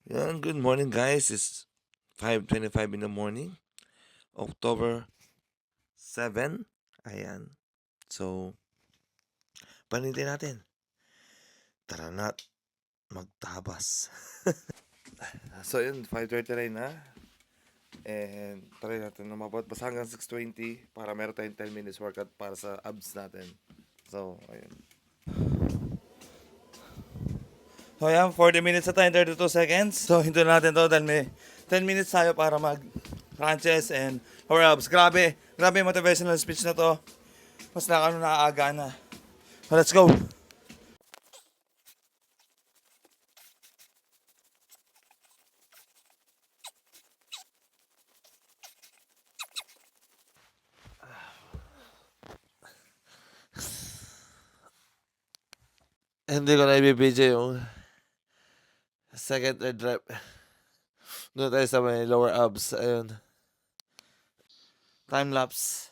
Yan, good morning guys. It's 5:25 in the morning, October 7. Ayan. So, panitin natin. Tara na't magtabas. So, yun, 5:39 na. And try natin na mabot basta hanggang 6:20 para meron tayong 10 minutes workout para sa abs natin. So, ayun. So, ayan, 40 minutes na tayo, 32 seconds. So, hinto natin to dahil may 10 minutes tayo para mag-crunches and power ups. Grabe yung motivational speech na to. Mas nakaaga na. So, let's go! Hindi ko na ibibidyo yung second and rep. Doon tayo sa may lower abs. Ayun. Time lapse.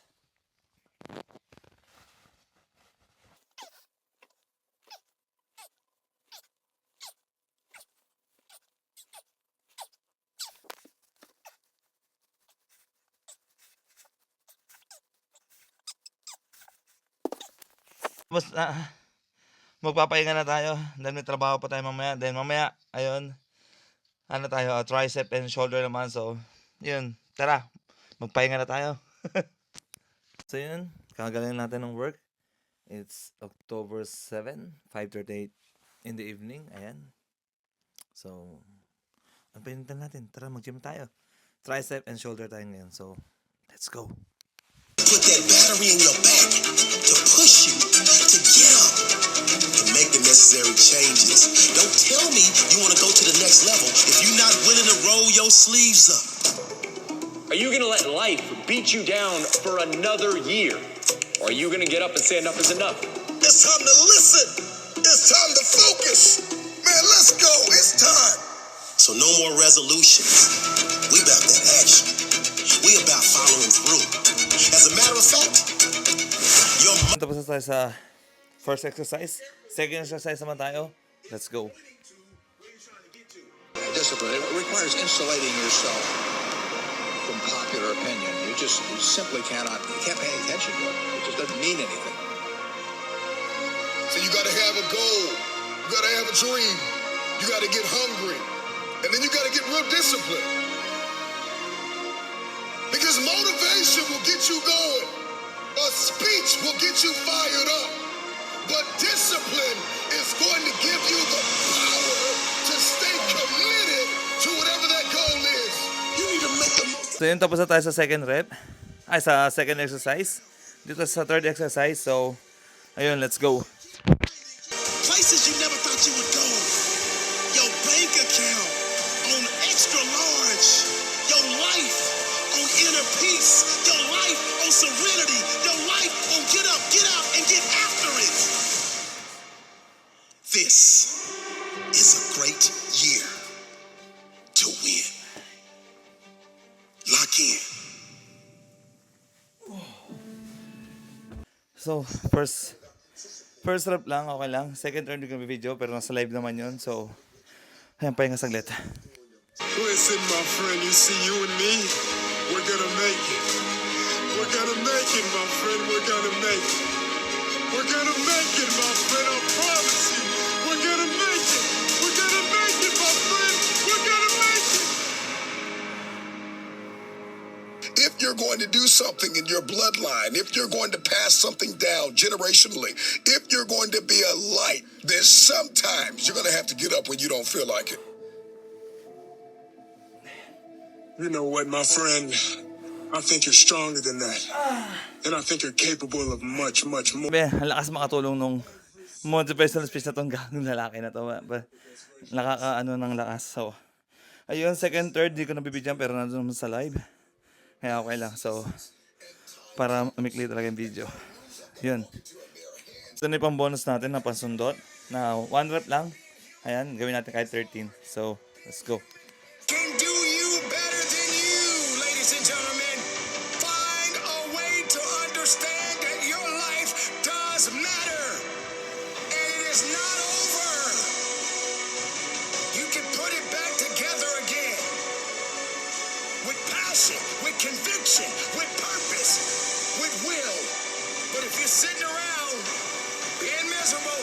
Mas magpapahinga na tayo. Dahil may trabaho pa tayo mamaya. Then mamaya, ayun, ano tayo, tricep and shoulder naman. So, yun. Tara, magpahinga na tayo. So, yun. Kagaling natin ng work. It's October 7, 5:38 in the evening. Ayan. So, ang pinitan natin. Tara, mag-gym tayo. Tricep and shoulder tayo ngayon. So, let's go. Put that battery in your back to push you to get up, to make the necessary changes. Don't tell me you want to go to the next level if you're not willing to roll your sleeves up. Are you going to let life beat you down for another year? Or are you going to get up and say enough is enough? It's time to listen. It's time to focus. Man, let's go. It's time. So no more resolutions. We about that action. We about following through. As a matter of fact, your Tapos na tayo sa first exercise. Second exercise naman tayo. Let's go. Discipline. It requires insulating yourself from popular opinion. You simply can't pay attention to it. It just doesn't mean anything. So you gotta have a goal. You gotta have a dream. You gotta get hungry. And then you gotta get real disciplined. Because motivation will get you going. A speech will get you fired up. But discipline is going to give you the power to stay committed to whatever that goal is. you need to make the So yun, tapos na tayo sa second rep. Ay, sa second exercise. Dito sa third exercise. So, ayun, let's go. places you never thought you would go. Your bank account on extra large. Your life on inner peace. Your life on serenity. Your life on get up, get out, and get after it. This is a great year to win. Lock in. So, first rep lang, okay lang. Second rep, hindi ko video, pero nasa live naman yun. So, ayan, pahinga saglit. Listen, my friend, you see you and me, we're gonna make it. We're gonna make it, my friend. We're gonna make it. We're gonna make it, my friend. I promise you. We're gonna make it. We're gonna make it, my friend. We're gonna make it. If you're going to do something in your bloodline, if you're going to pass something down generationally, if you're going to be a light, then sometimes you're going to have to get up when you don't feel like it. You know what, my friend? I think you're stronger than that. And I think you're capable of much, much more. Sabi, ang lakas makatulong nung motivational speech na tong gagawing lalaki na to. Nakakaano ng lakas. So, ayun, second, third, di ko nabibigyan pero nandun naman sa live. Kaya okay lang. So, para umikli talaga yung video. Yun. Ito na yung pang bonus natin na pansundot. Na 1 rep lang. Ayan, gawin natin kahit 13. So, let's go. Can do you better than you, ladies and gentlemen. Find a way to understand that your life does matter. And it is not over. You can put it back together. action, with purpose, with will. But if you're sitting around being miserable,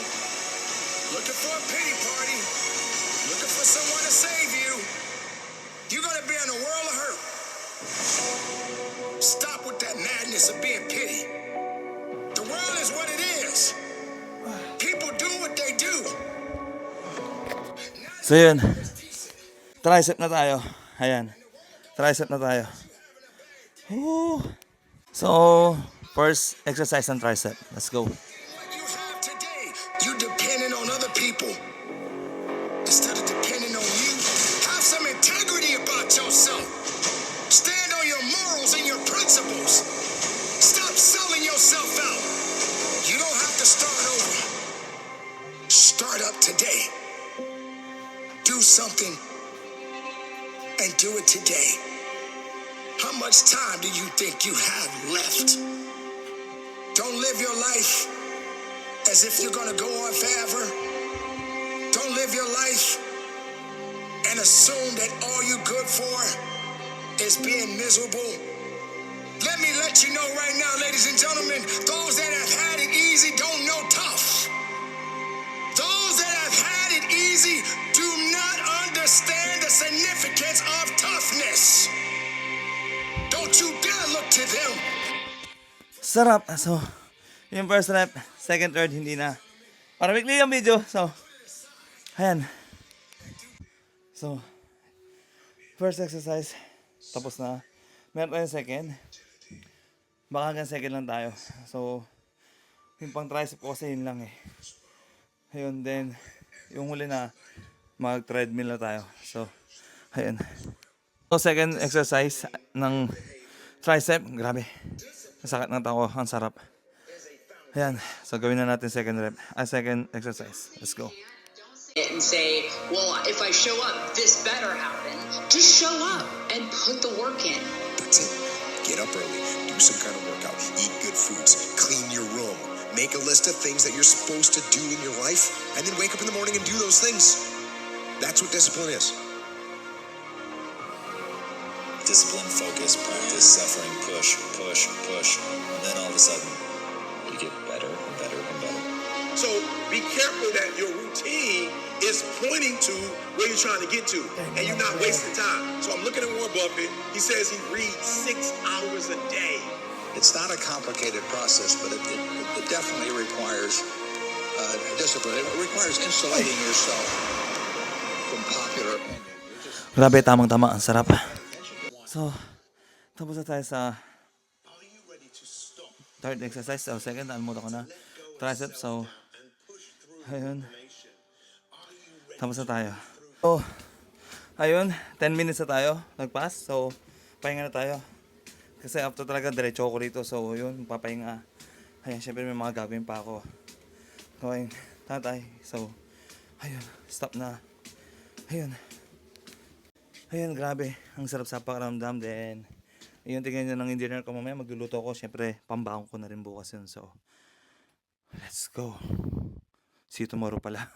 looking for a pity party, looking for someone to save you, you're gonna be in a world of hurt. Stop with that madness of being pity. The world is what it is. People do what they do. So yun. Tricep na tayo. Ayan. Tricep na tayo. Woo. So, first exercise ng tricep. Let's go. What you have today, you depending on other people. Instead of depending on you, have some integrity about yourself. Stand on your morals and your principles. Stop selling yourself out. You don't have to start over. Start up today. Do something and do it today. How much time do you think you have left? Don't live your life as if you're gonna go on forever. Don't live your life and assume that all you're good for is being miserable. Let me let you know right now, ladies and gentlemen, those that have had it easy don't know tough. Those that have had it easy do not understand the significance of toughness. Don't you dare look to them. Sarap. So, yung first rep, second, third, hindi na. Para weekly yung video. So, ayan. So, first exercise, tapos na. Meron tayong second. Baka hanggang second lang tayo. So, yung pang tricep ko kasi yun lang eh. Ayun, then, yung huli na, mag-treadmill na tayo. So, ayun. So, second exercise ng tricep. Grabe. Masakit ng tako. Ang sarap. Ayan. So, gawin na natin second rep. Second exercise. Let's go. And say, well, if I show up, this better happen. Just show up and put the work in. That's it. Get up early. Do some kind of workout. Eat good foods. Clean your room. Make a list of things that you're supposed to do in your life, and then wake up in the morning and do those things. That's what discipline is. Discipline, focus, practice, suffering, push, push, push. And then all of a sudden, you get better and better and better. So be careful that your routine is pointing to where you're trying to get to, and you're not wasting time. So I'm looking at Warren Buffett. He says he reads 6 hours a day. It's not a complicated process, but it definitely requires discipline. It requires insulating yourself from popular opinion. Grabe, tamang-tama. Ang sarap. So, tapos na tayo sa third exercise. So, second, almuta ko na. Tricep. So, ayun. Tapos na tayo. So, ayun. 10 minutes na tayo. Nag-pass. So, pahinga na tayo. Kasi after talaga, diretso ako rito. So, yun. Papahinga. Ayun, syempre may mga gagawin pa ako. Gawin. Tatay. So, ayun. Stop na. Ayun. Ayun, grabe. Ang sarap sa pakiramdam. Then, ayun, tingnan nyo ng engineer ko mamaya. Magluluto ako. Siyempre, pambaon ko na rin bukas yun. So, let's go. See you tomorrow pala.